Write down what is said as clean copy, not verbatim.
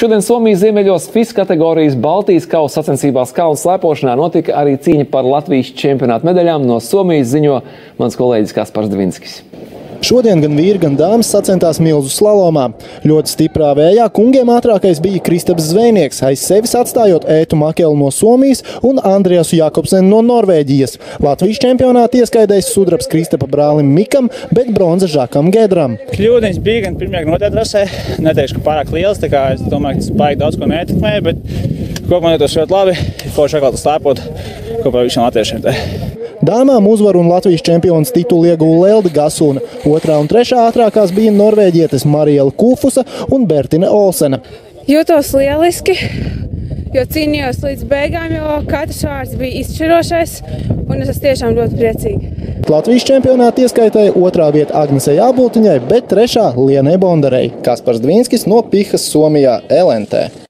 Šodien Somijas ziemeļos FIS kategorijas Baltijas kausa sacensībās kalnu slēpošanā notika arī cīņa par Latvijas čempionāta medaļām. No Somijas ziņo mans kolēģis Kaspars Dvinskis. Šodien gan vīri, gan dāmas sacentās milzu slalomā. Ļoti stiprā vējā kungiem ātrākais bija Kristaps Zvejnieks, aiz sevis atstājot Ētu Makelu no Somijas un Andriasu Jakobsenu no Norvēģijas. Latvijas čempionāta ieskaidējis sudrabs Kristapa brālim Mikam, bet bronza Žakam Gedram. Kļūdiņas bija gan pirmajā, gan otrajā trasē. Neteikšu, ka pārāk liels, tā kā es domāju, ka tas baigi daudz ko neietekmēja, bet kopumā jūtos ļoti labi. Forši atkal slēpot kopā visiem latviešiem. Dāmām uzvaru un Latvijas čempions titulu ieguva Lelde Gasuna. Otrā un trešā ātrākās bija norvēģietes Mariela Kufusa un Bertine Olsena. Jūtos lieliski, jo cīnījos līdz beigām, jo katrs vārds bija izšķirošais, un es esmu tiešām ļoti priecīga. Latvijas čempionāta ieskaitēja otrā vieta Agnesei Āboltiņai, bet trešā Lienai Bondarei. Kaspars Dvinskis no Pihas, Somijā, LNT.